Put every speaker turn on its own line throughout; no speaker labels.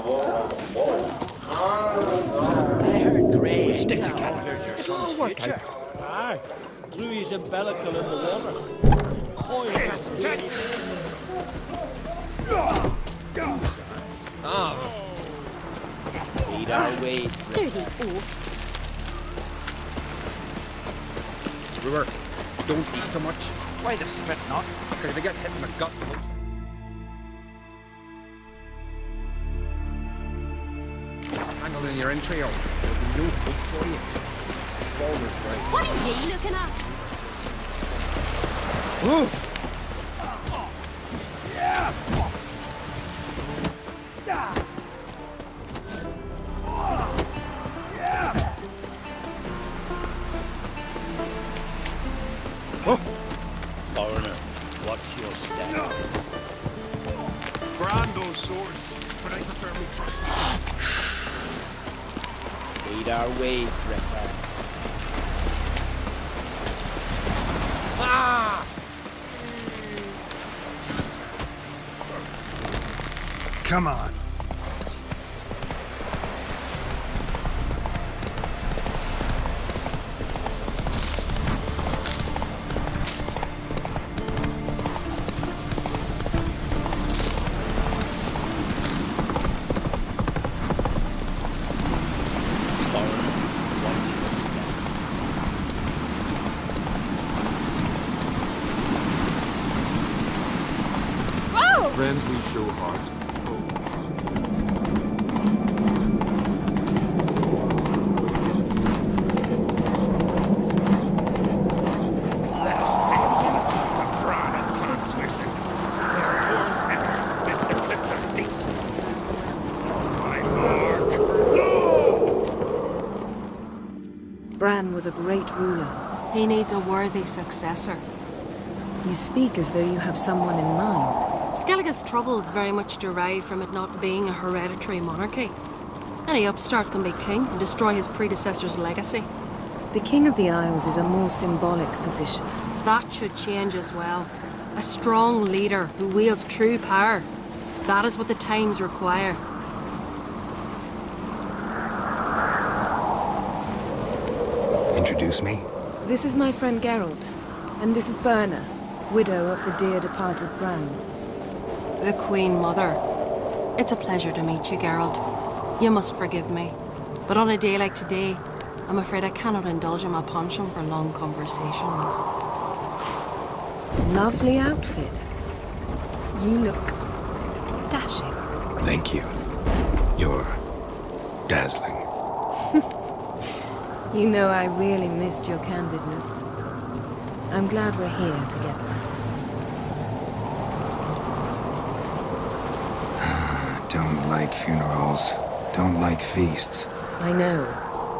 I heard Gray stick to Gallagher's your son's future.
Aye. Threw his umbilical in the water. Coil his tits.
Lead our ways.
Dirty oaf.
Brewer, don't eat so much.
Why the spit not?
Because if you get hit in the gut, tangled in your entrails. There'll be no hope for you. Walrus, right?
What are you looking at?
Ooh!
Foreigner, what's your step?
Brando swords, but I prefer me trusty hands.
Lead our ways, Drifter.
Come on.
Friends we show heart.
Bran was a great ruler.
He needs a worthy successor.
You speak as though you have someone in mind.
Skellige's troubles very much derive from it not being a hereditary monarchy. Any upstart can be king and destroy his predecessor's legacy.
The King of the Isles is a more symbolic position.
That should change as well. A strong leader who wields true power. That is what the times require.
Introduce me.
This is my friend Geralt, and this is Berna, widow of the dear departed Bran.
The Queen Mother. It's a pleasure to meet you, Geralt. You must forgive me. But on a day like today, I'm afraid I cannot indulge in my penchant for long conversations.
Lovely outfit. You look dashing.
Thank you. You're dazzling.
You know, I really missed your candidness. I'm glad we're here together.
Don't like funerals. Don't like feasts.
I know.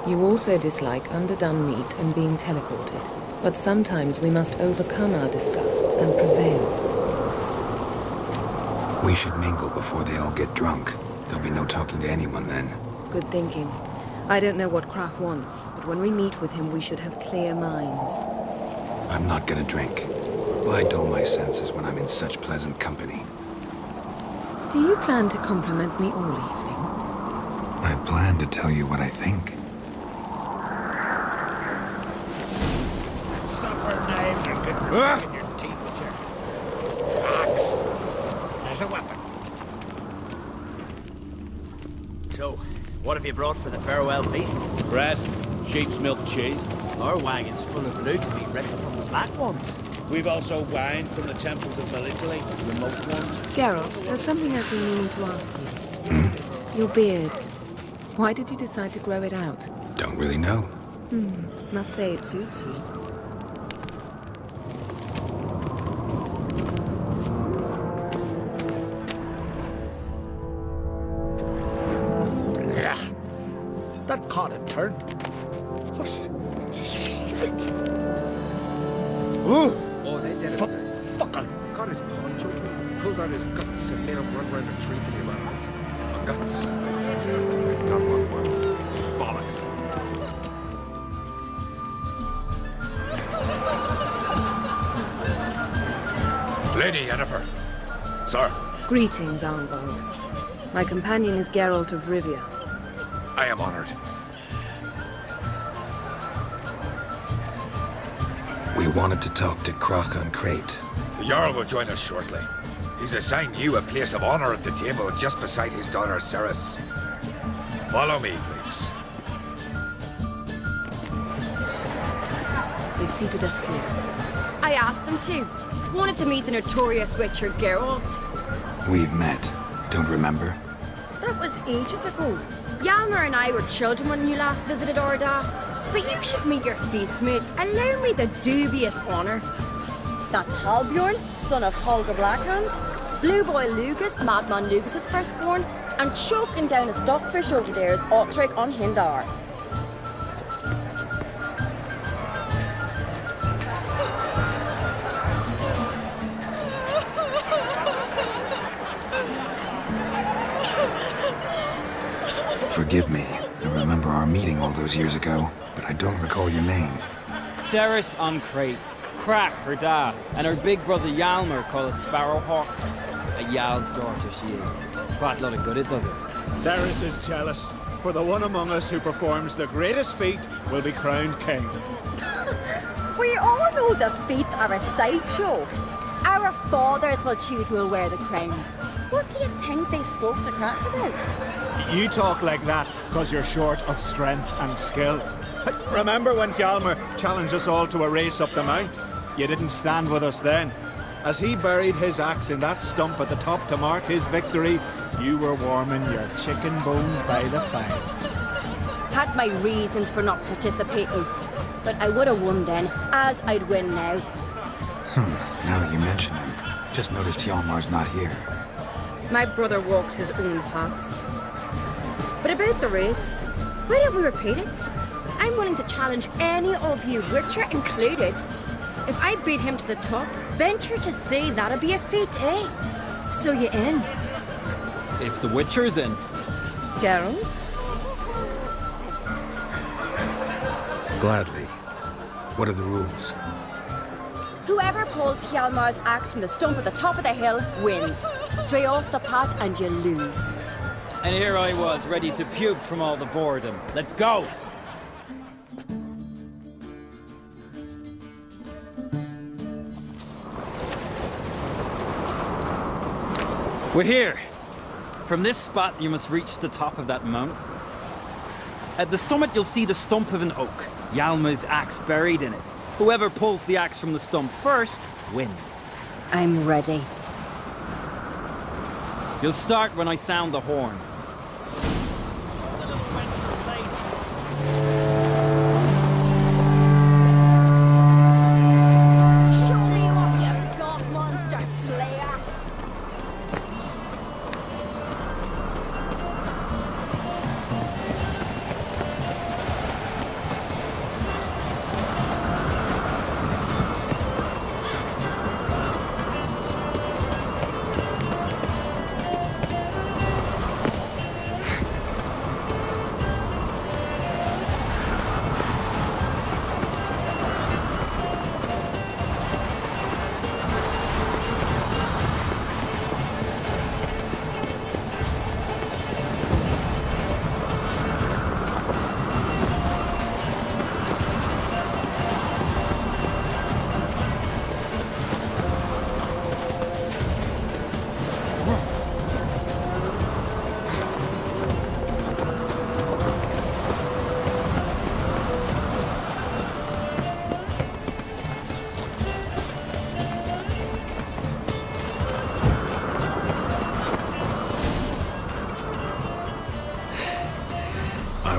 You also dislike underdone meat and being teleported. But sometimes we must overcome our disgusts and prevail.
We should mingle before they all get drunk. There'll be no talking to anyone then.
Good thinking. I don't know what Krach wants, but when we meet with him, we should have clear minds.
I'm not gonna drink. Why dull my senses when I'm in such pleasant company?
Do you plan to compliment me all evening?
I plan to tell you what I think.
Supper knives are good for cutting your teeth with your axe. There's a weapon. So, what have you brought for the farewell feast?
Bread, sheep's milk cheese.
Our wagon's full of loot to be ripped from the black ones.
We've also wine from the temples of Italy, the remote ones.
Geralt, there's something I've been meaning to ask you. Your beard. Why did you decide to grow it out?
Don't really know.
Must say it suits you.
That caught a turn. Oh, shite.
Oh, they did it.
Fucking.
Got his paunch open, pulled out his guts, and made him run around the tree till he ran out. Oh, guts. Got one word. Bollocks. Lady Yennefer. Sir.
Greetings, Arnvold. My companion is Geralt of Rivia.
I am honored.
We wanted to talk to Croc on Crate.
The Jarl will join us shortly. He's assigned you a place of honor at the table just beside his daughter Ceres. Follow me, please.
They've seated us here.
I asked them to. Wanted to meet the notorious Witcher Geralt.
We've met. Don't remember?
That was ages ago. Hjalmar and I were children when you last visited Orda. But you should meet your feast mates. Allow me the dubious honour. That's Halbjorn, son of Holger Blackhand. Blue Boy Lugas, Madman Lugas' firstborn. And choking down a stockfish over there is Otric on Hindar.
Forgive me. I remember our meeting all those years ago, but I don't recall your name.
Ceres on Crate. Crack, her da, and her big brother Hjalmar called a Sparrowhawk. A Jarl's daughter she is. Fat lot of good it does it.
Ceres is jealous, for the one among us who performs the greatest feat will be crowned king.
We all know the feats are a sideshow. Our fathers will choose who will wear the crown. What do you think they spoke to Crack about?
You talk like that because you're short of strength and skill. Remember when Hjalmar challenged us all to a race up the mount? You didn't stand with us then. As he buried his axe in that stump at the top to mark his victory, you were warming your chicken bones by the fire.
Had my reasons for not participating, but I would have won then, as I'd win now.
Now you mention him. Just noticed Hjalmar's not here.
My brother walks his own paths. But about the race, why don't we repeat it? I'm willing to challenge any of you, Witcher included. If I beat him to the top, venture to say that'd be a feat, eh? So you in?
If the Witcher's in.
Geralt?
Gladly. What are the rules?
Whoever pulls Hjalmar's axe from the stump at the top of the hill wins. Stray off the path and you lose.
And here I was, ready to puke from all the boredom. Let's go! We're here. From this spot, you must reach the top of that mount. At the summit, you'll see the stump of an oak. Hjalmar's axe buried in it. Whoever pulls the axe from the stump first wins.
I'm ready.
You'll start when I sound the horn.
Show me what you've got, monster slayer!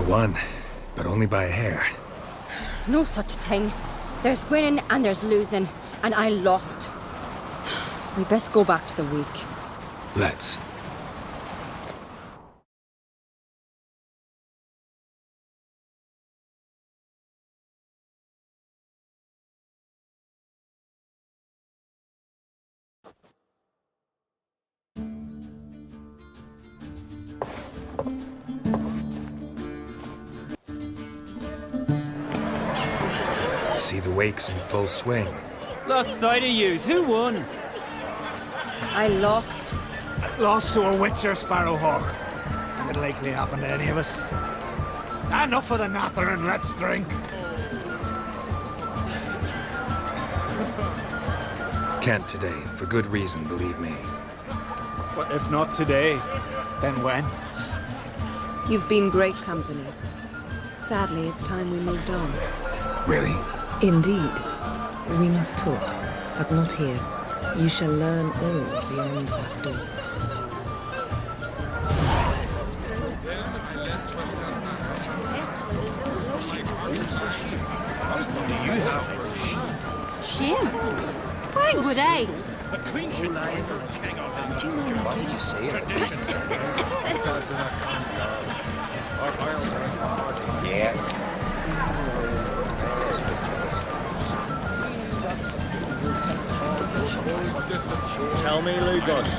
Won, but only by a hair.
No such thing. There's winning and there's losing, and I lost. We best go back to the week.
Let's. See the wakes in full swing.
Lost sight of yous. Who won?
I lost.
Lost to a witcher, Sparrowhawk. Could likely happen to any of us. Enough of the natter and let's drink.
Can't today, for good reason, believe me.
Well, if not today, then when?
You've been great company. Sadly, it's time we moved on.
Really?
Indeed. We must talk, but not here. You shall learn all beyond that door.
Shame. Why would I?
The Queen should hang on.
Why did you say it? Yes.
Tell me, Lugos.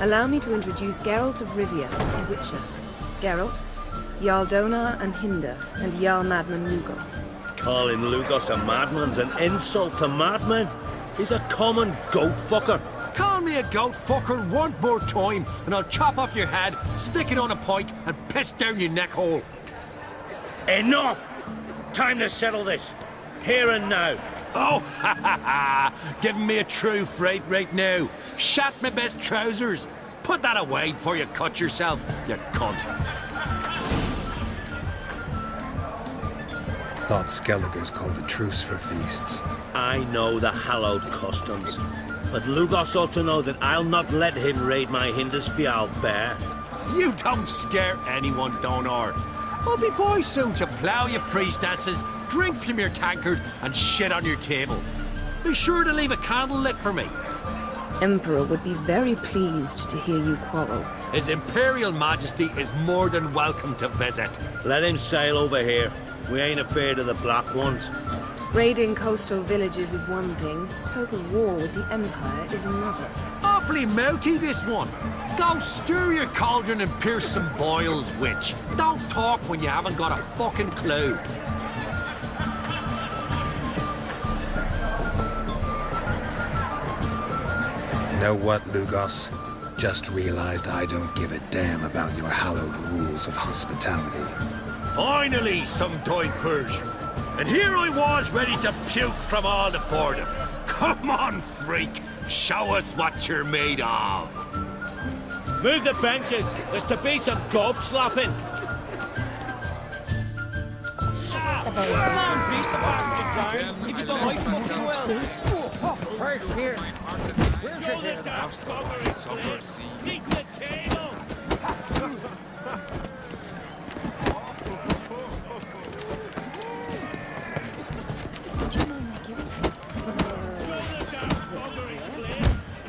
Allow me to introduce Geralt of Rivia, the Witcher. Geralt, Jarl Donar and Hinder, and Jarl Madman Lugos.
Calling Lugos a madman's an insult to madmen. He's a common goat fucker.
Call me a goat fucker one more time, and I'll chop off your head, stick it on a pike, and piss down your neck hole.
Enough! Time to settle this. Here and now.
Oh, ha ha ha! Giving me a true fright right now. Shat my best trousers. Put that away before you cut yourself, you cunt.
Thought Skelliger's called a truce for feasts.
I know the hallowed customs. But Lugos ought to know that I'll not let him raid my Hindisfial bear.
You don't scare anyone, Donar. I'll be boys soon to plough your priestesses, drink from your tankard, and shit on your table. Be sure to leave a candle lit for me.
Emperor would be very pleased to hear you quarrel.
His Imperial Majesty is more than welcome to visit.
Let him sail over here. We ain't afraid of the black ones.
Raiding coastal villages is one thing. Total war with the Empire is another.
Awfully mouty, this one. Go stir your cauldron and pierce some boils, witch. Don't talk when you haven't got a fucking clue.
Know what, Lugos? Just realized I don't give a damn about your hallowed rules of hospitality.
Finally, some diversion. And here I was ready to puke from all the boredom. Come on, freak. Show us what you're made of.
Move the benches. There's to be some gob slapping. Come on, beast of bastard down. If you don't like fucking well.
Right here.
Show the damn bugger is Beat the table.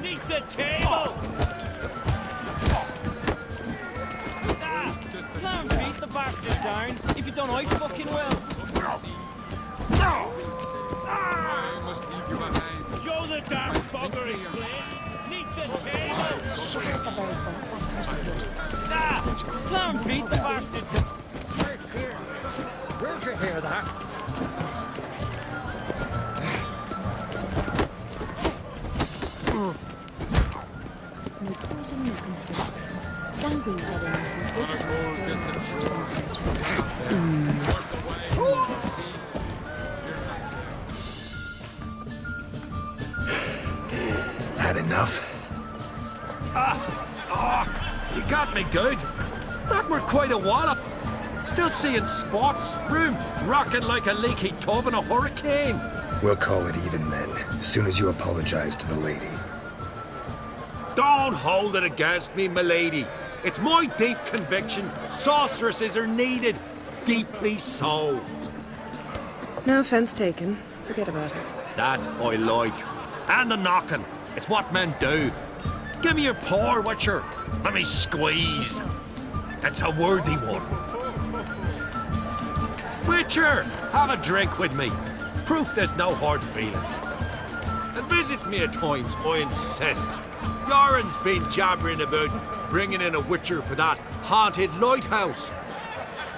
Neath the table! Clown beat the bastard down if you don't I fucking will.
I must leave you behind.
Show the damn bugger his place. Neath the table! Clown beat the bastard down.
Where'd you hear that?
No poison, no conspiracy. Gangrene set in
Had enough?
You got me good. That were quite a wallop. Still seeing spots, room rocking like a leaky tub in a hurricane.
We'll call it even then, as soon as you apologize to the lady.
Don't hold it against me, milady. It's my deep conviction sorceresses are needed. Deeply so.
No offense taken. Forget about it.
That I like. And the knocking. It's what men do. Give me your paw, Witcher. Let me squeeze. It's a worthy one. Witcher, have a drink with me. Proof there's no hard feelings. And visit me at times, I insist. Yoren's been jabbering about bringing in a Witcher for that haunted lighthouse.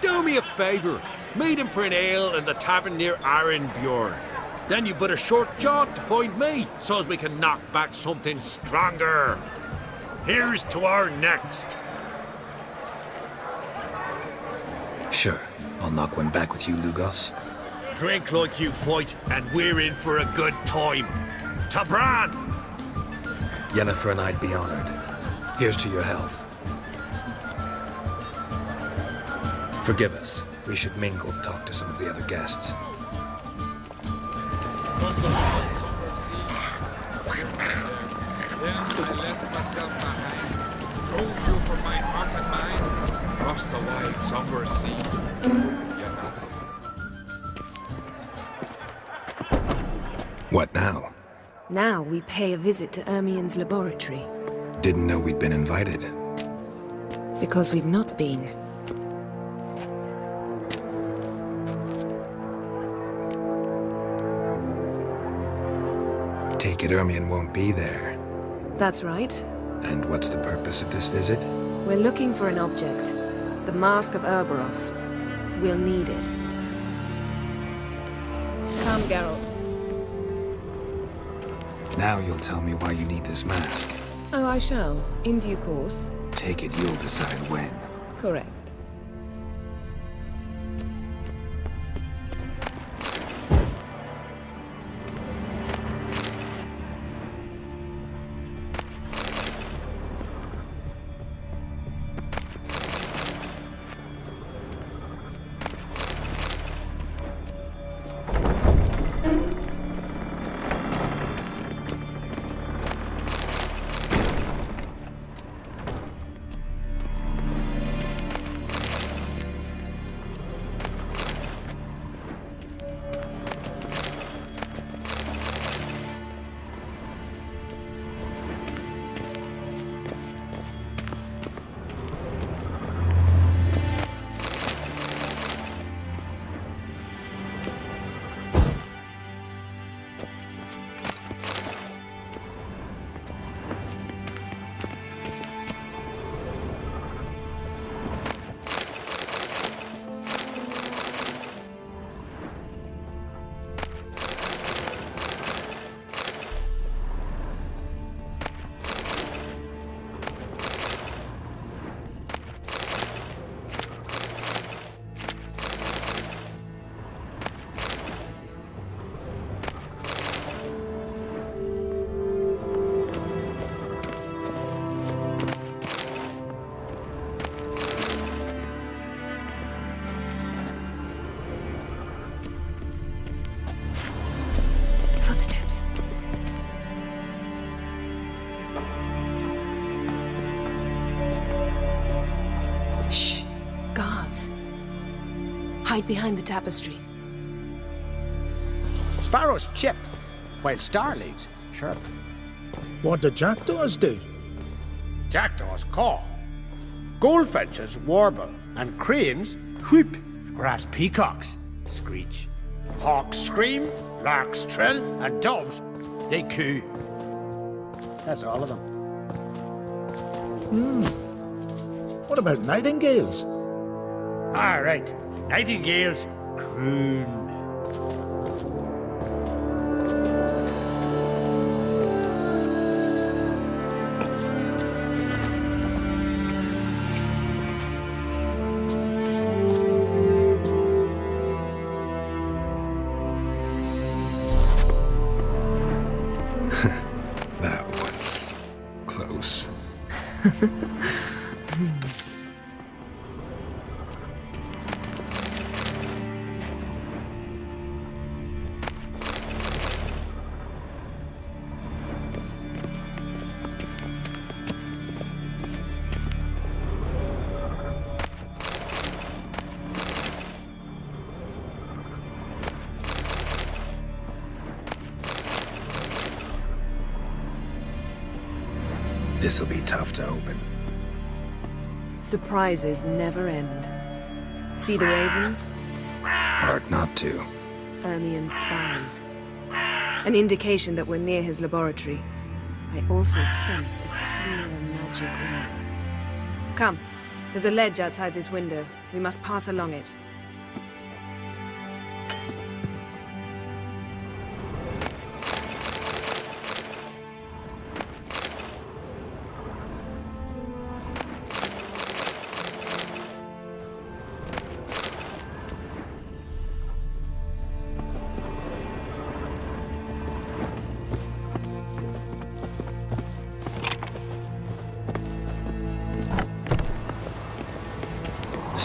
Do me a favour. Meet him for an ale in the tavern near Arenbjorn. Then you put a short jaught to find me, so's we can knock back something stronger. Here's to our next.
Sure, I'll knock one back with you, Lugos.
Drink like you fight, and we're in for a good time. Tabran!
Yennefer and I'd be honored. Here's to your health. Forgive us. We should mingle and talk to some of the other guests.
Then I left myself behind, drove you from my heart and mind, across the wide, somber sea. You're nothing.
What now?
Now we pay a visit to Ermien's laboratory.
Didn't know we'd been invited.
Because we've not been.
Take it Ermien won't be there.
That's right.
And what's the purpose of this visit?
We're looking for an object. The Mask of Cerberus. We'll need it. Come, Geralt.
Now you'll tell me why you need this mask.
Oh, I shall. In due course.
Take it you'll decide when.
Correct. Footsteps. Shh! Guards. Hide behind the tapestry.
Sparrows chip, while starlings chirp.
What do jackdaws do?
Jackdaws caw. Goldfinches warble, and cranes whoop, whereas peacocks screech. Hawks scream, larks trill, and doves, they coo. That's all of them.
What about nightingales?
All right, nightingales croon.
That was close. This'll be tough to open.
Surprises never end. See the ravens?
Hard not to.
Ermien's spies. An indication that we're near his laboratory. I also sense a clear magic aura. Come. There's a ledge outside this window. We must pass along it.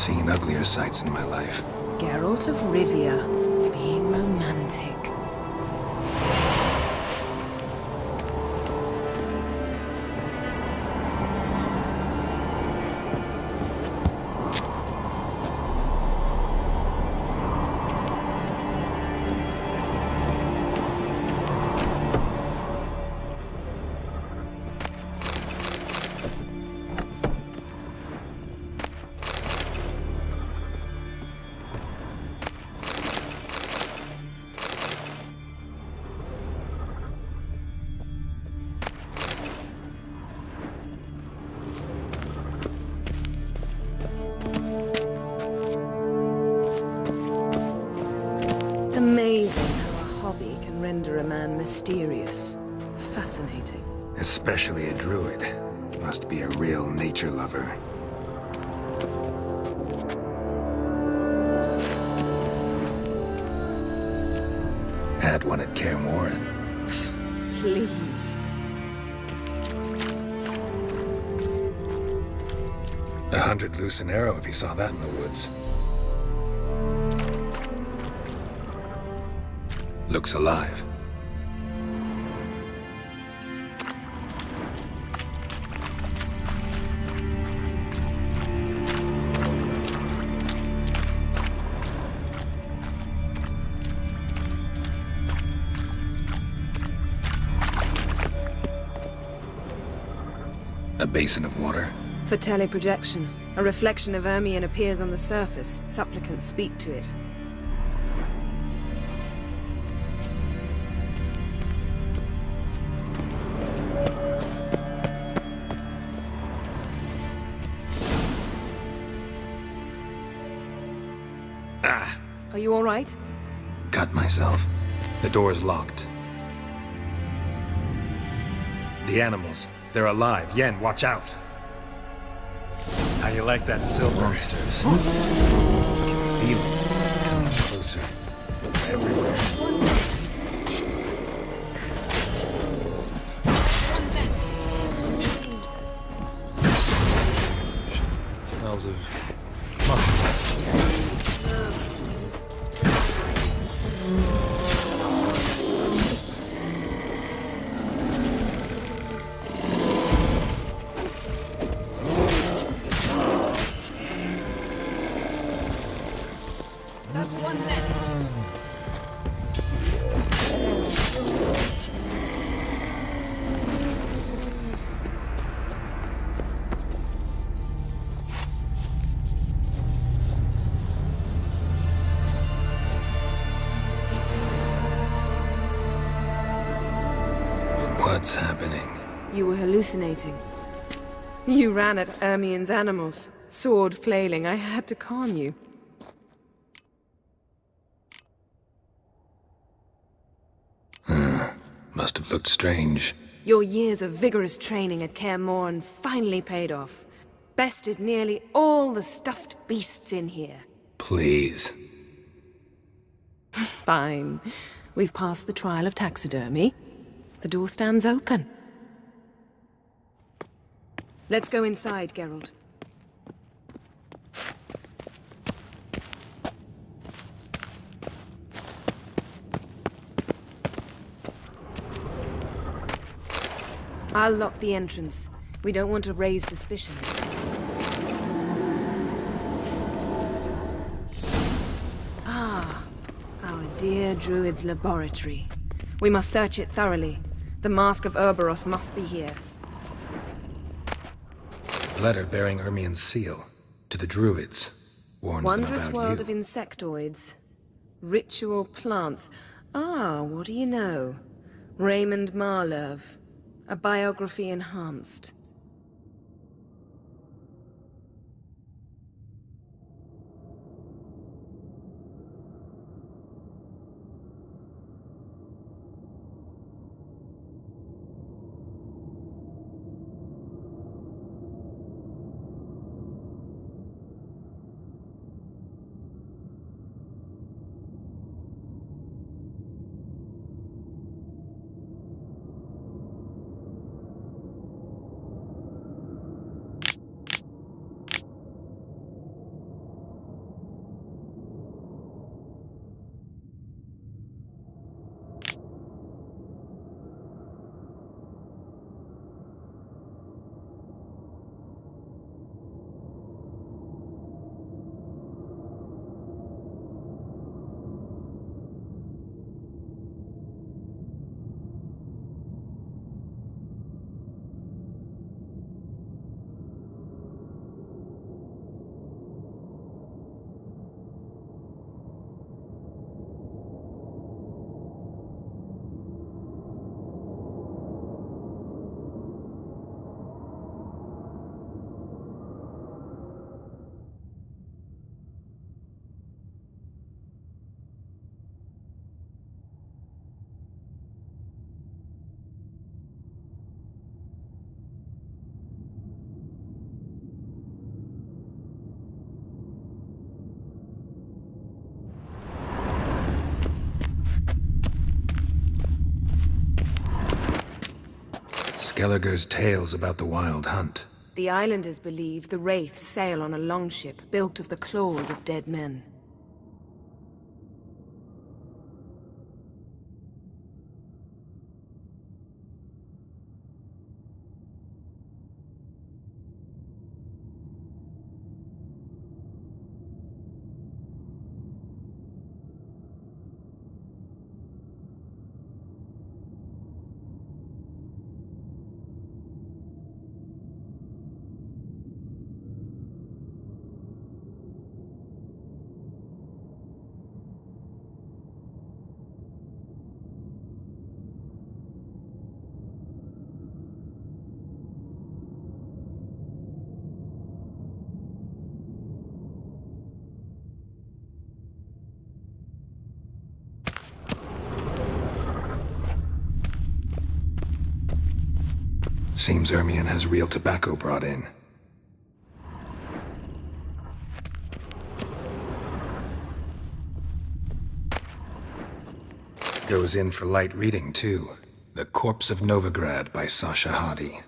seen uglier sights in my life.
Geralt of Rivia, being romantic. Amazing how a hobby can render a man mysterious. Fascinating.
Especially a druid. Must be a real nature lover. Had one at Kaer Morhen.
Please.
$100 loose an arrow if you saw that in the woods. Looks alive. A basin of water.
For teleprojection, a reflection of Ermion appears on the surface. Supplicants speak to it. Are you all right?
Cut myself. The door's locked. The animals, they're alive. Yen, watch out. How you like that silver? Monsters. I can feel it coming closer. Everywhere. Smells of mushrooms.
That's one less.
What's happening?
You were hallucinating. You ran at Ermion's animals, sword flailing. I had to calm you.
Must have looked strange.
Your years of vigorous training at Kaer Morhen finally paid off. Bested nearly all the stuffed beasts in here.
Please.
Fine. We've passed the trial of taxidermy. The door stands open. Let's go inside, Geralt. I'll lock the entrance. We don't want to raise suspicions. Ah, our dear Druid's laboratory. We must search it thoroughly. The Mask of Ouroboros must be here.
Letter bearing Ermion's seal. To the druids. Warns
Wondrous
them
world
about
of insectoids. Ritual plants. Ah, what do you know? Raymond Marlove. A biography enhanced.
Skelliger's tales about the wild hunt.
The islanders believe the wraiths sail on a longship built of the claws of dead men.
Seems Ermion has real tobacco brought in. Goes in for light reading, too. The Corpse of Novigrad by Sasha Hadi.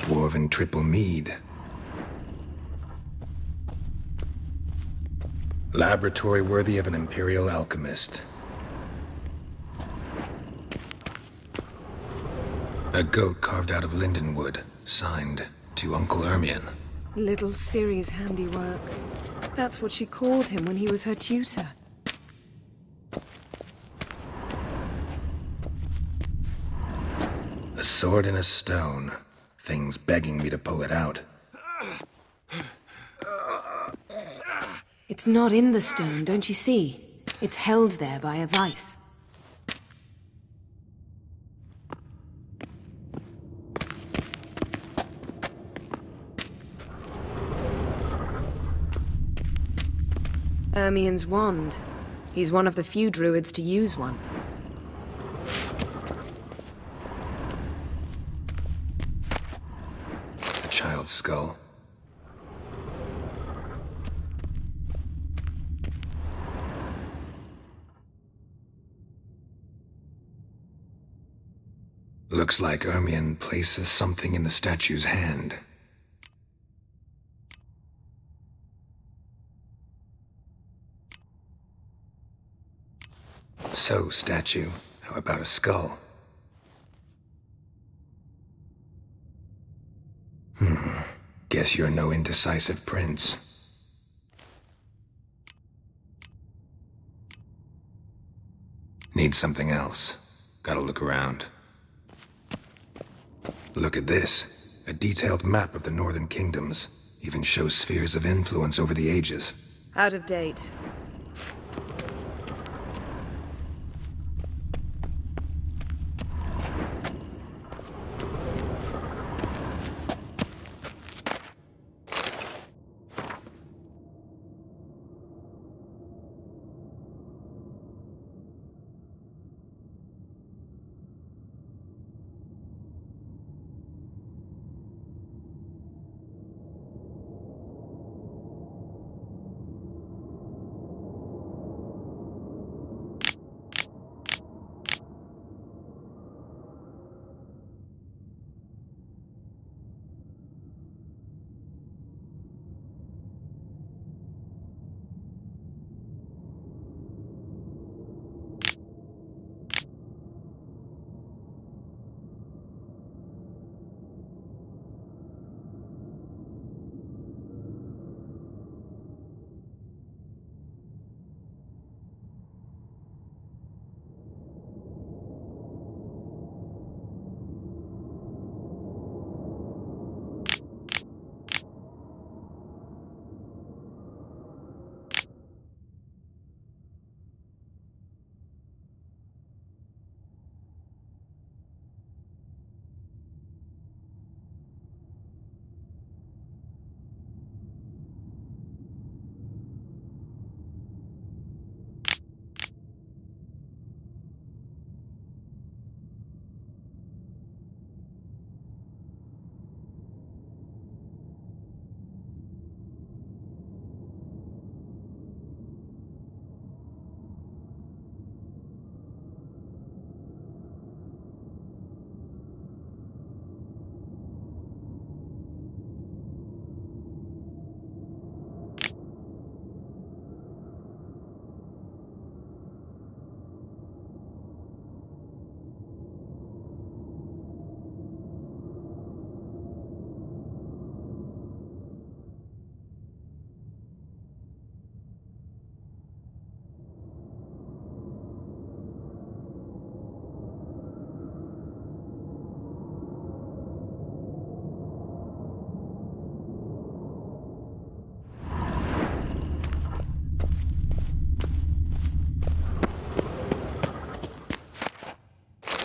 Dwarven triple mead. Laboratory worthy of an imperial alchemist. A goat carved out of lindenwood, signed to Uncle Ermion.
Little Ciri's handiwork. That's what she called him when he was her tutor.
A sword in a stone. Things begging me to pull it out.
It's not in the stone, don't you see? It's held there by a vice. Ermion's wand. He's one of the few druids to use one.
A child's skull. Looks like Ermion places something in the statue's hand. So, statue, how about a skull? Guess you're no indecisive prince. Need something else. Gotta look around. Look at this. A detailed map of the northern kingdoms. Even shows spheres of influence over the ages.
Out of date.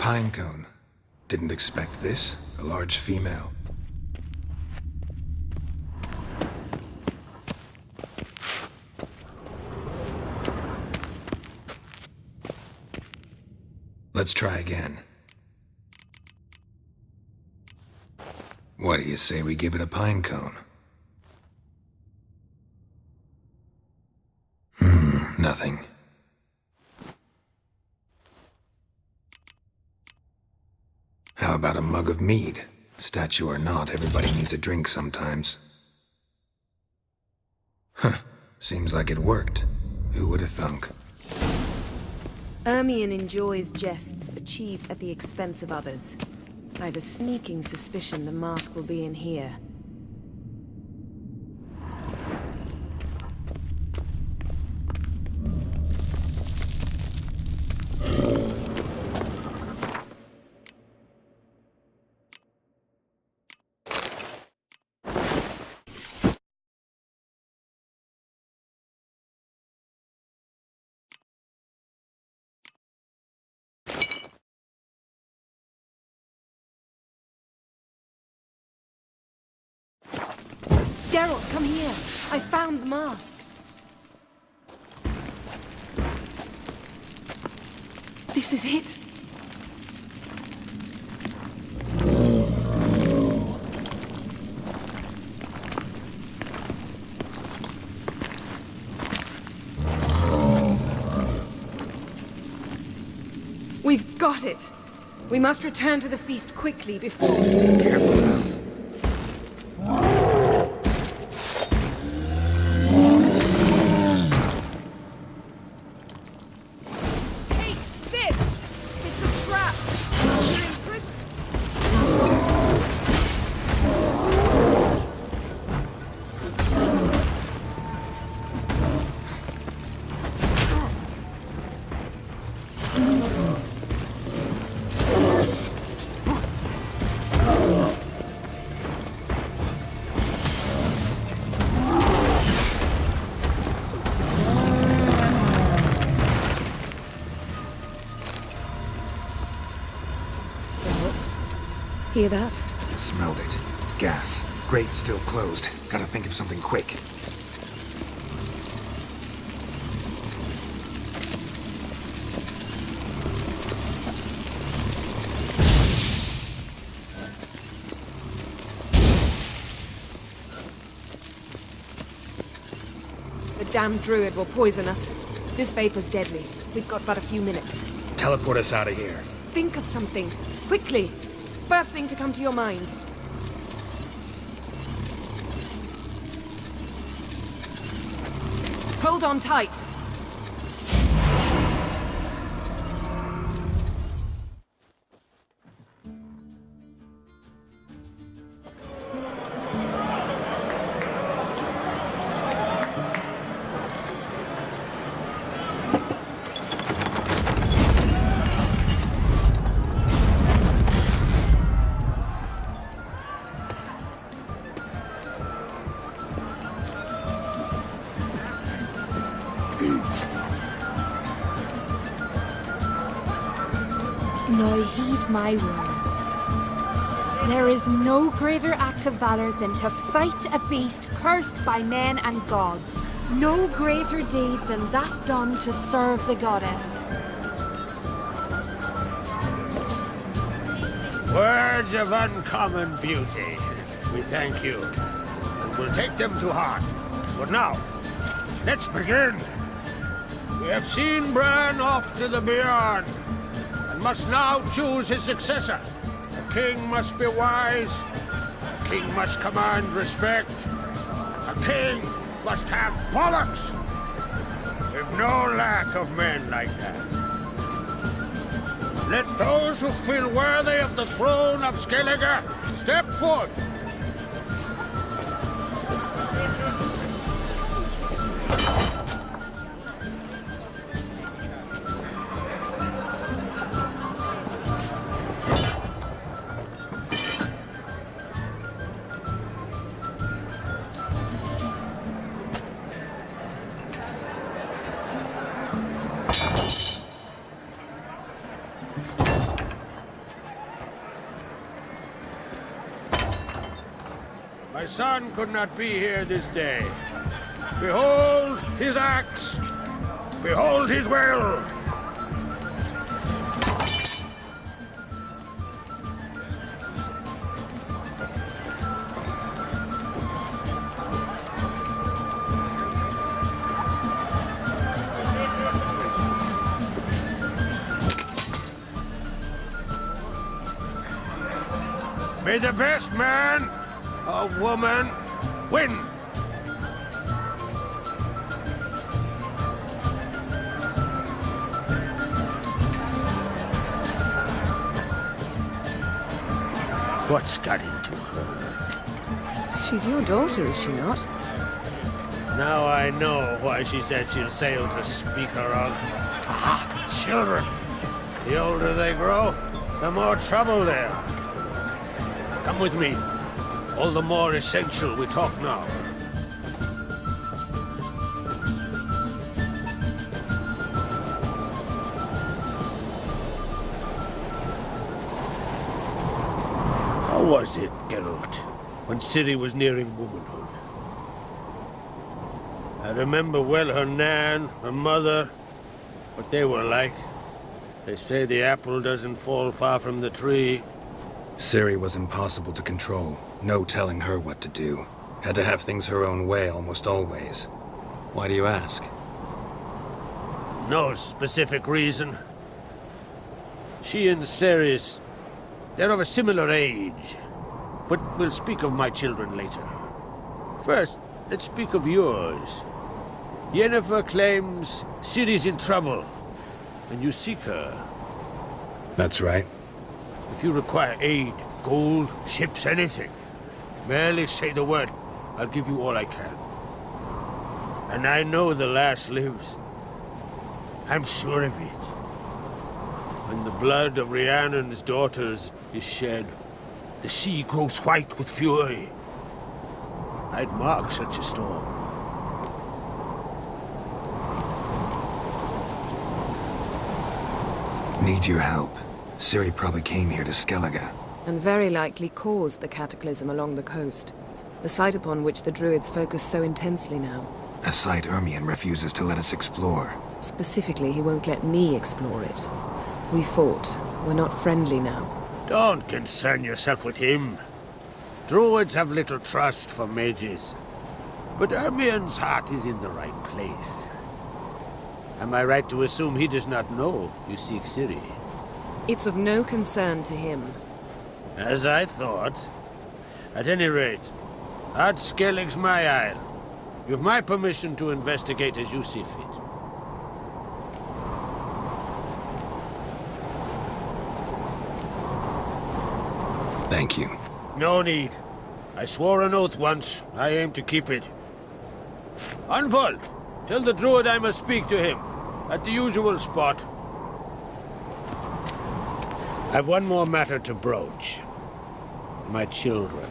pinecone. Didn't expect this. A large female. Let's try again. What do you say we give it a pinecone? Nothing. How about a mug of mead? Statue or not, everybody needs a drink sometimes. Huh. Seems like it worked. Who would have thunk?
Ermion enjoys jests achieved at the expense of others. I have a sneaking suspicion the mask will be in here. Geralt, come here! I found the mask! This is it! We've got it! We must return to the feast quickly before...
Careful now.
Taste this! It's a trap! You're imprisoned! Hear that?
Smelled it. Gas. Grate still closed. Gotta think of something quick.
The damned druid will poison us. This vapor's deadly. We've got but a few minutes.
Teleport us out of here.
Think of something. Quickly! First thing to come to your mind. Hold on tight.
Now heed my words. There is no greater act of valor than to fight a beast cursed by men and gods. No greater deed than that done to serve the goddess.
Words of uncommon beauty. We thank you, and we'll take them to heart. But now, let's begin. We have seen Bran off to the beyond, and must now choose his successor. A king must be wise. A king must command respect. A king must have bollocks. We've no lack of men like that. Let those who feel worthy of the throne of Skellige step forth. My son could not be here this day. Behold his axe! Behold his will! May the best man or woman win! What's got into her?
She's your daughter, is she not?
Now I know why she said she'll sail to speak her of. Ah, children! The older they grow, the more trouble they are. Come with me. All the more essential we talk now. How was it, Geralt, when Ciri was nearing womanhood? I remember well her nan, her mother, what they were like. They say the apple doesn't fall far from the tree.
Ciri was impossible to control. No telling her what to do. Had to have things her own way almost always. Why do you ask?
No specific reason. She and Ceres, they're of a similar age. But we'll speak of my children later. First, let's speak of yours. Yennefer claims Ciri's in trouble, and you seek her.
That's right.
If you require aid, gold, ships, anything, merely say the word. I'll give you all I can. And I know the lass lives. I'm sure of it. When the blood of Rhiannon's daughters is shed, the sea grows white with fury. I'd mark such a storm.
Need your help. Ciri probably came here to Skellige.
And very likely caused the cataclysm along the coast. The site upon which the Druids focus so intensely now.
A site Ermion refuses to let us explore.
Specifically, he won't let me explore it. We fought. We're not friendly now.
Don't concern yourself with him. Druids have little trust for mages. But Ermion's heart is in the right place. Am I right to assume he does not know you seek Ciri?
It's of no concern to him.
As I thought. At any rate, Ard Skellig's my isle. You've my permission to investigate as you see fit.
Thank you.
No need. I swore an oath once. I aim to keep it. Unfold! Tell the druid I must speak to him. At the usual spot. I've one more matter to broach. My children.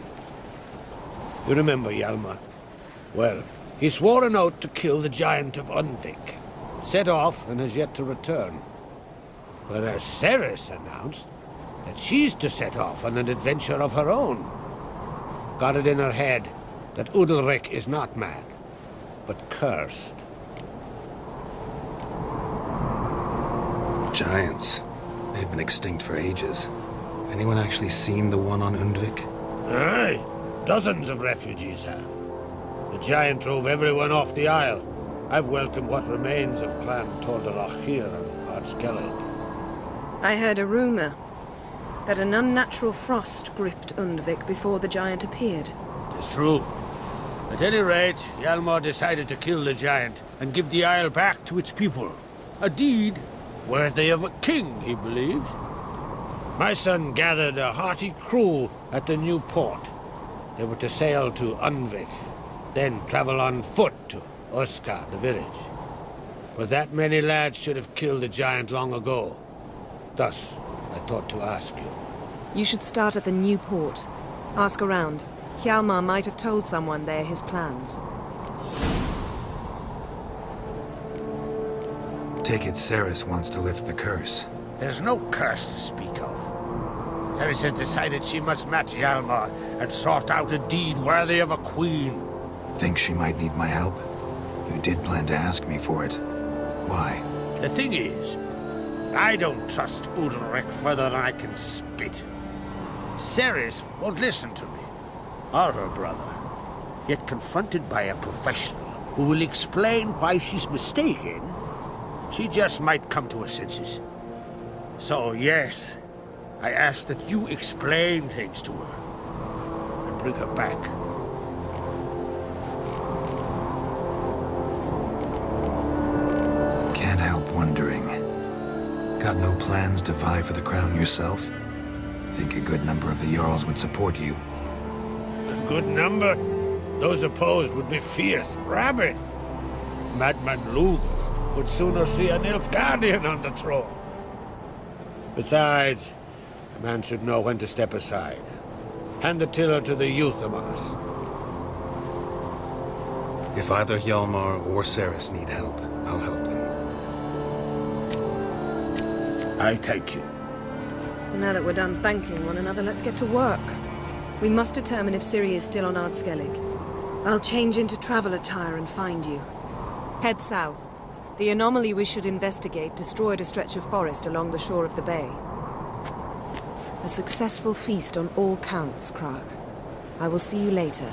You remember Hjalmar? Well, he swore an oath to kill the giant of Undvik. Set off and has yet to return. But as Ceres announced that she's to set off on an adventure of her own. Got it in her head that Udalric is not mad, but cursed.
Giants. They've been extinct for ages. Anyone actually seen the one on Undvik?
Aye. Dozens of refugees have. The giant drove everyone off the isle. I've welcomed what remains of Clan Tordarachir and Ard Skellig.
I heard a rumor that an unnatural frost gripped Undvik before the giant appeared.
It's true. At any rate, Hjalmar decided to kill the giant and give the isle back to its people. A deed worthy of a king, he believes. My son gathered a hearty crew at the new port. They were to sail to Undvik, then travel on foot to Uska, the village. But that many lads should have killed the giant long ago. Thus, I thought to ask you.
You should start at the new port. Ask around. Hjalmar might have told someone there his plans.
Take it Ceres wants to lift the curse.
There's no curse to speak of. Ceres has decided she must match Hjalmar and sort out a deed worthy of a queen.
Think she might need my help? You did plan to ask me for it. Why?
The thing is, I don't trust Udalric further than I can spit. Ceres won't listen to me, or her brother. Yet confronted by a professional who will explain why she's mistaken, she just might come to her senses. So yes, I ask that you explain things to her and bring her back.
Can't help wondering. Got no plans to vie for the crown yourself? Think a good number of the Jarls would support you.
A good number? Those opposed would be fierce, rabid. Madman Lugas would sooner see an Nilfgaardian on the throne. Besides, a man should know when to step aside. Hand the tiller to the youth among us.
If either Hjalmar or Ceres need help, I'll help them.
I thank you.
And now that we're done thanking one another, let's get to work. We must determine if Ciri is still on Ardskellig. I'll change into travel attire and find you. Head south. The anomaly we should investigate destroyed a stretch of forest along the shore of the bay. A successful feast on all counts, Krach. I will see you later.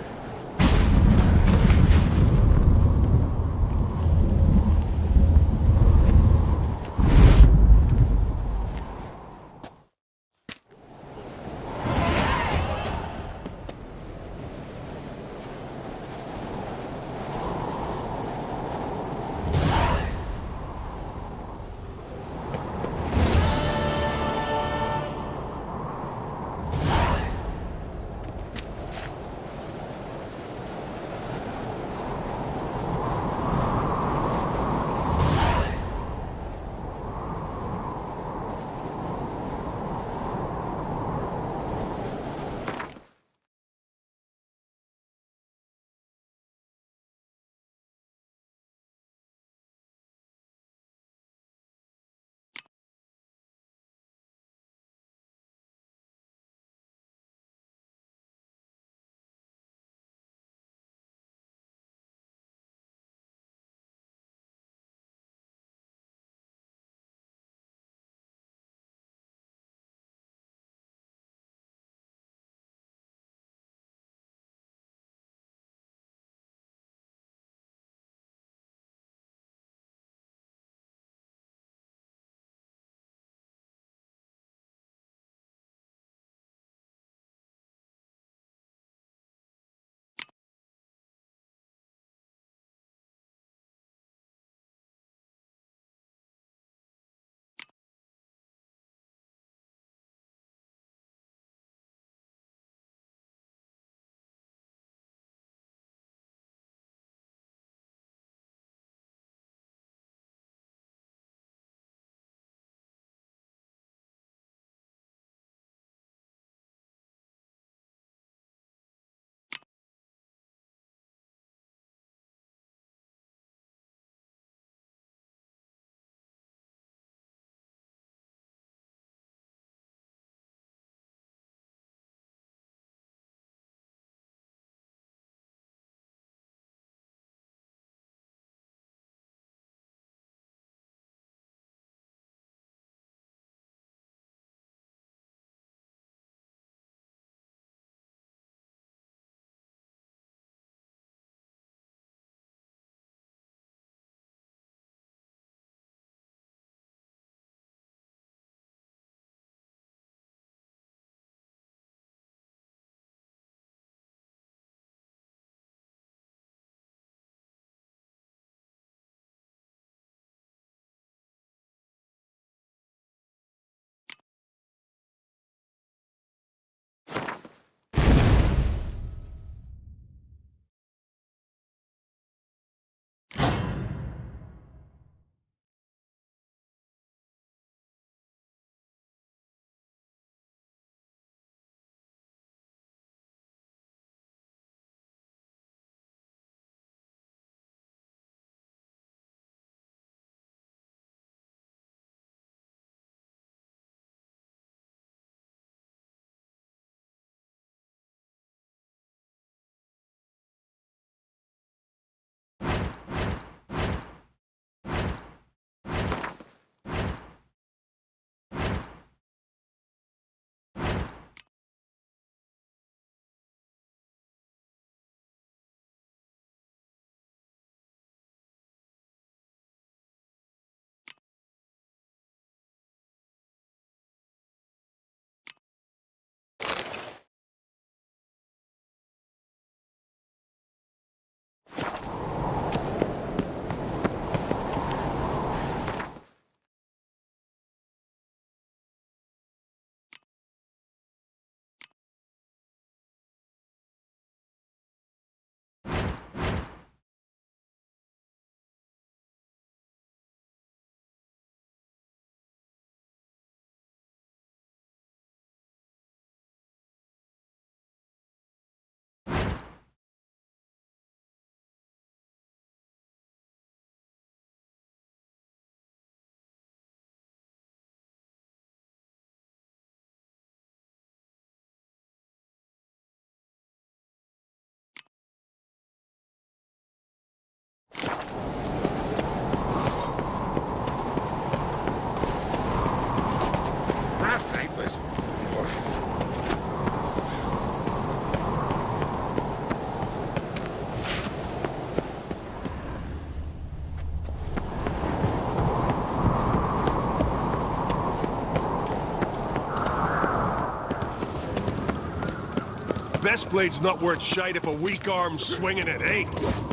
best blade's not worth shite if a weak arm's swinging it, eh?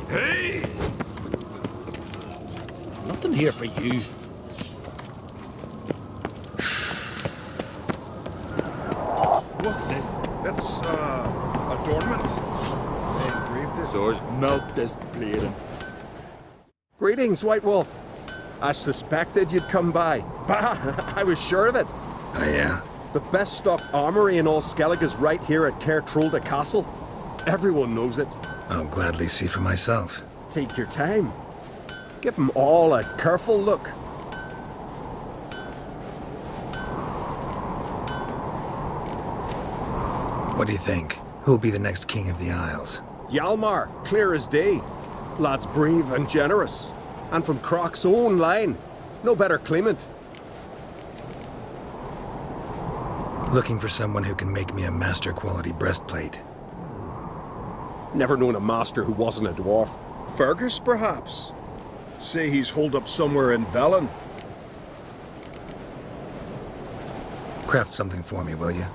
Hey!
Nothing here for you.
What's this? It's, adornment. They engraved it.
Swords.
Melt this bleeding.
Greetings, White Wolf. I suspected you'd come by. Bah! I was sure of it.
Oh, yeah?
The best stocked armory in all Skellig is right here at Caer Trulda Castle. Everyone knows it.
I'll gladly see for myself.
Take your time. Give them all a careful look.
What do you think? Who'll be the next king of the Isles?
Hjalmar, clear as day. Lad's brave and generous. And from Croc's own line. No better claimant.
Looking for someone who can make me a master quality breastplate.
Never known a master who wasn't a dwarf.
Fergus, perhaps? Say he's holed up somewhere in Velen.
Craft something for me, will you?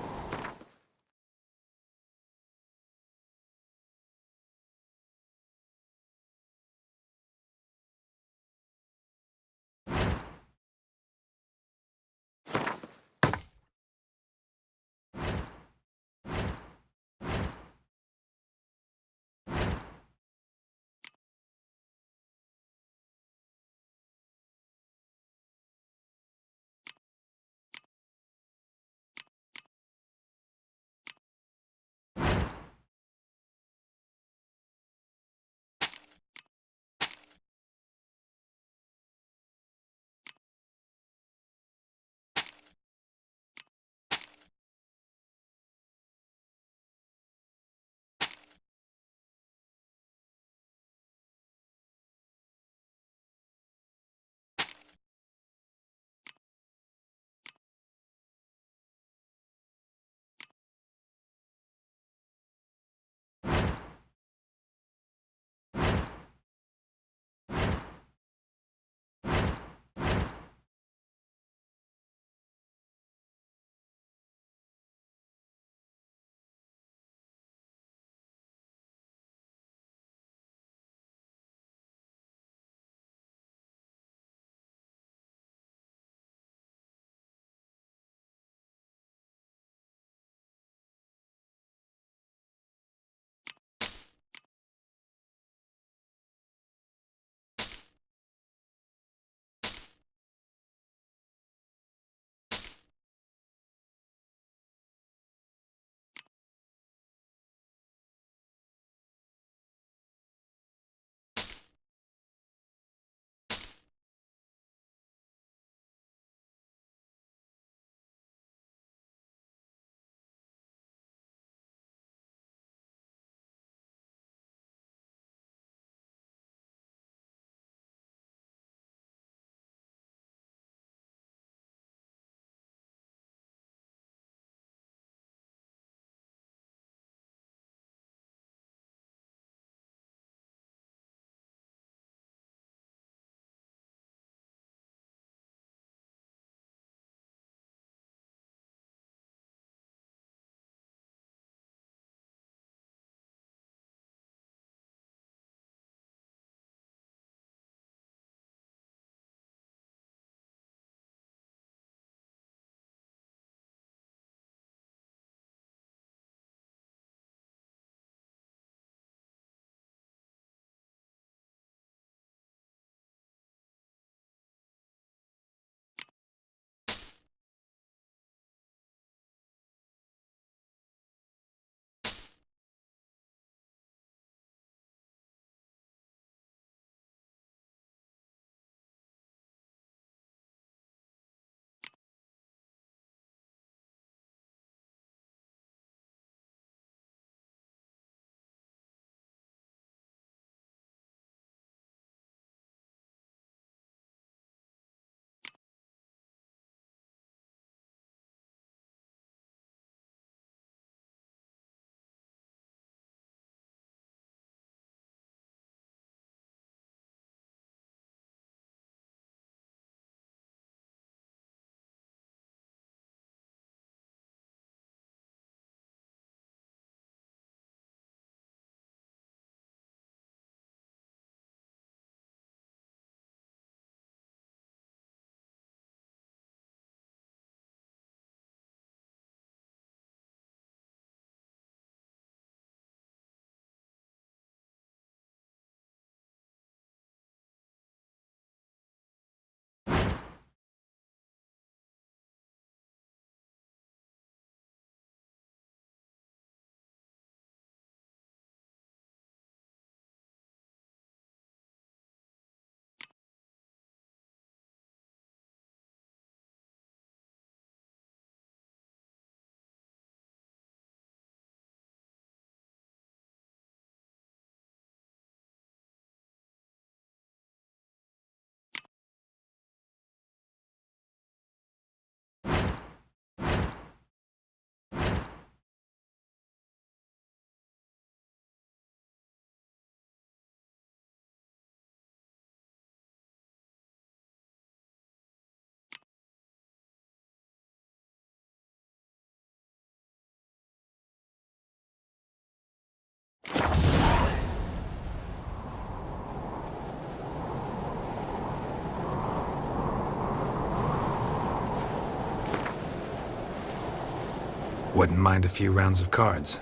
Wouldn't mind a few rounds of cards.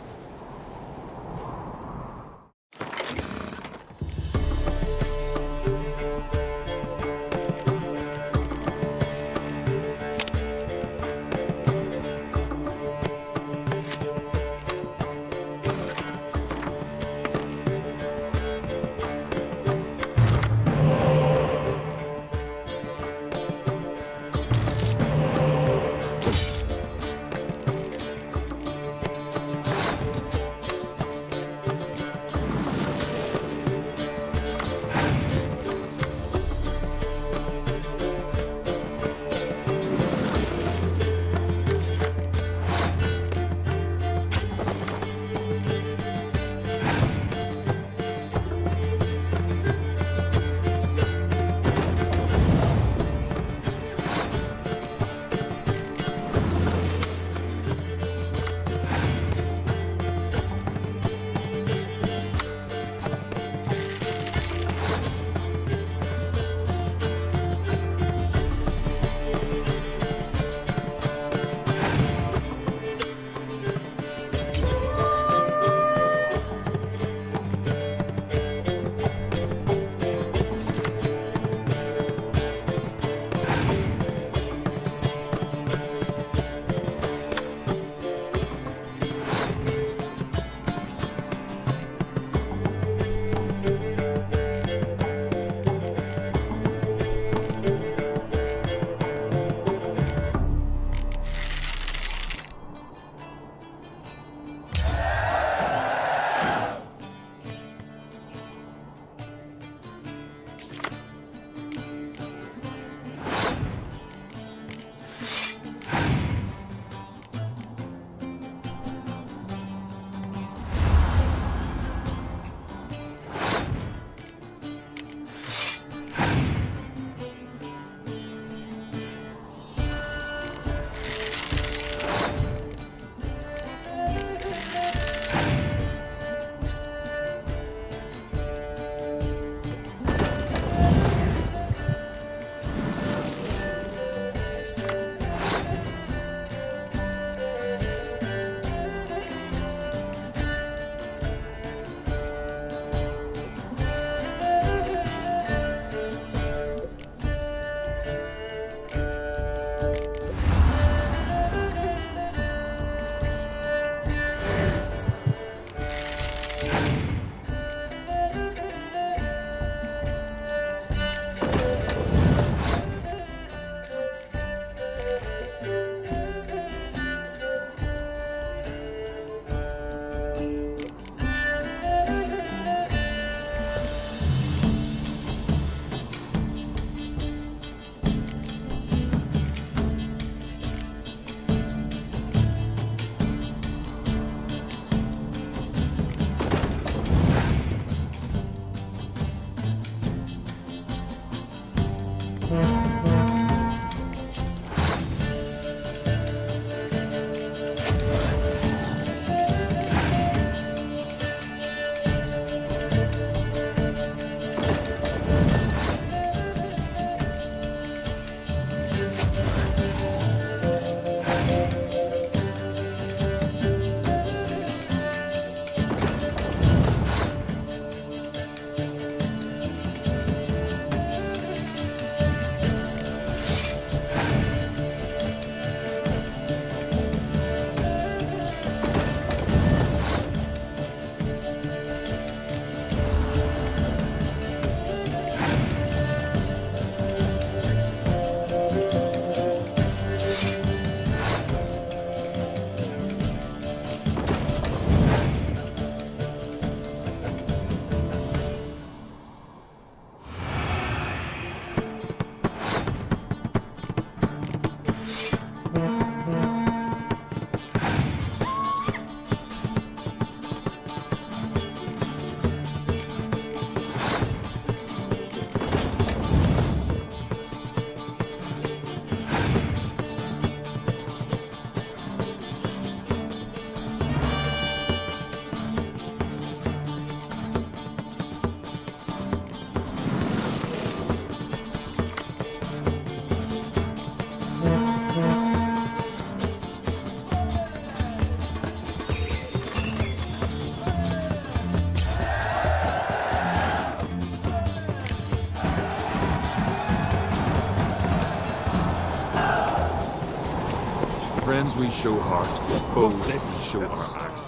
friends we show heart, foes we show our axe.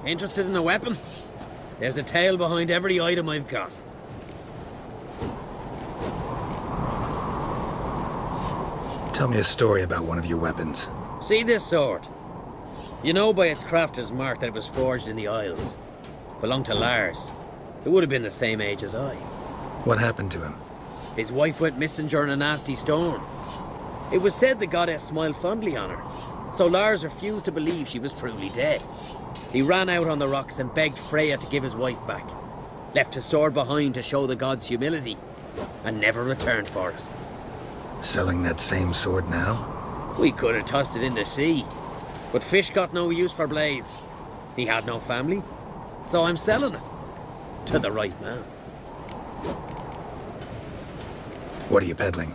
Interested in a weapon? There's a tale behind every item I've got.
Tell me a story about one of your weapons.
See this sword? You know by its crafter's mark that it was forged in the Isles. Belonged to Lars, who would have been the same age as I.
What happened to him?
His wife went missing during a nasty storm. It was said the goddess smiled fondly on her, so Lars refused to believe she was truly dead. He ran out on the rocks and begged Freya to give his wife back. Left his sword behind to show the god's humility, and never returned for it.
Selling that same sword now?
We could have tossed it in the sea, but fish got no use for blades. He had no family, so I'm selling it. To the right man.
What are you peddling?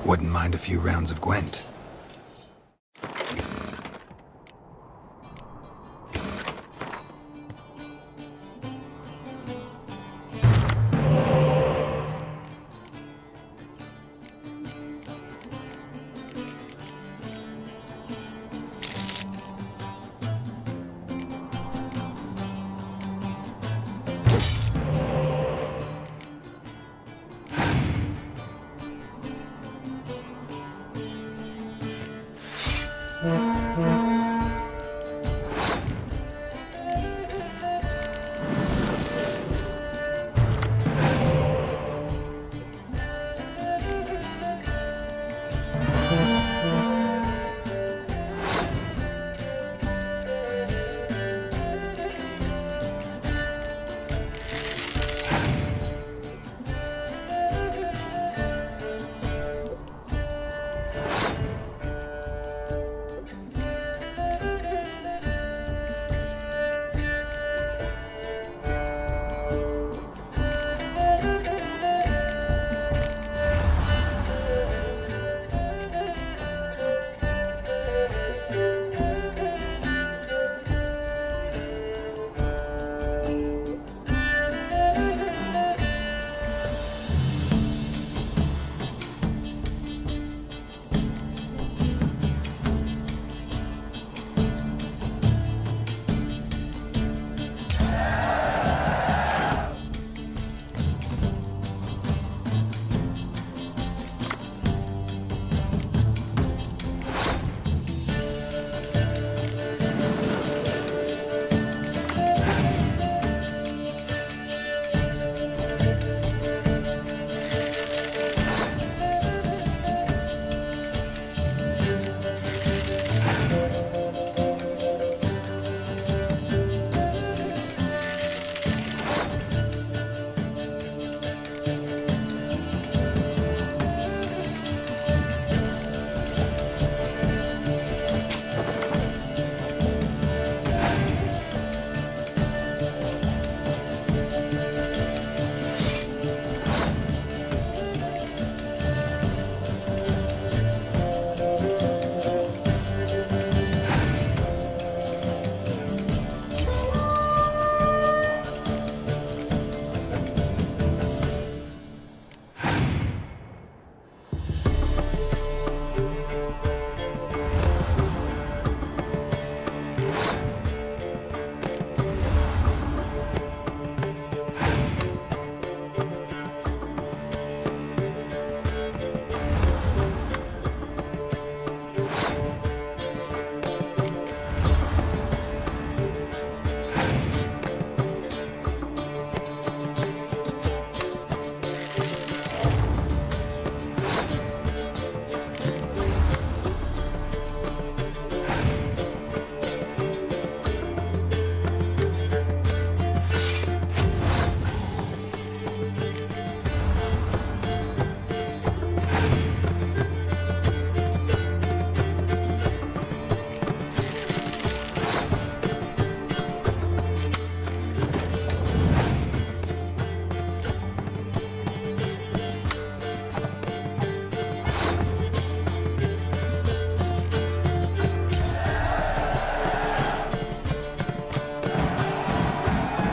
Wouldn't mind a few rounds of Gwent.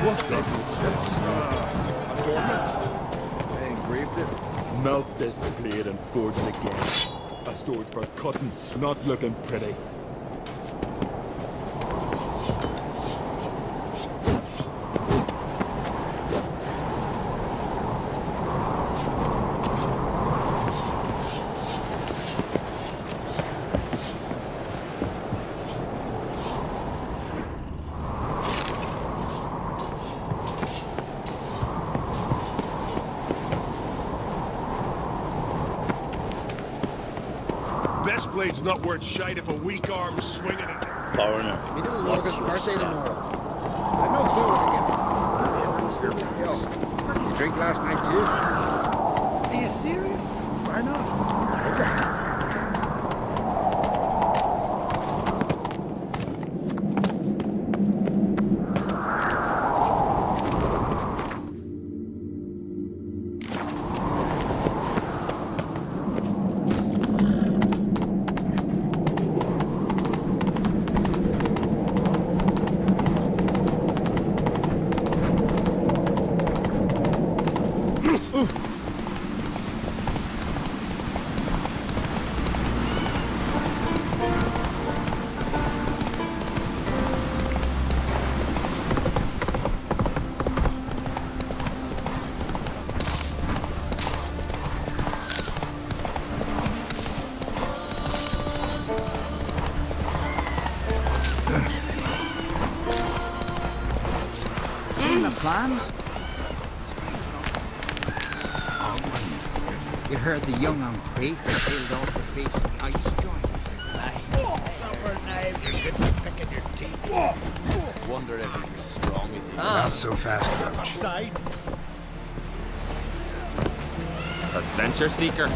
What's this? It's adornment. They engraved it. Melt this blade and forge it again. A sword for cutting, not looking pretty.
Best blade's not worth shite if a weak arm's swinging it.
Foreigner.
Me little Morgan's birthday tomorrow.
I've no clue what to get. Yo, you drink last night too?
Are you serious? Why not?
planned? You heard the young on Creek sailed off the face of ice joints.
Supper knives are good for picking your teeth.
Wonder if he's as strong as he
Not so fast, Roach.
Adventure seeker.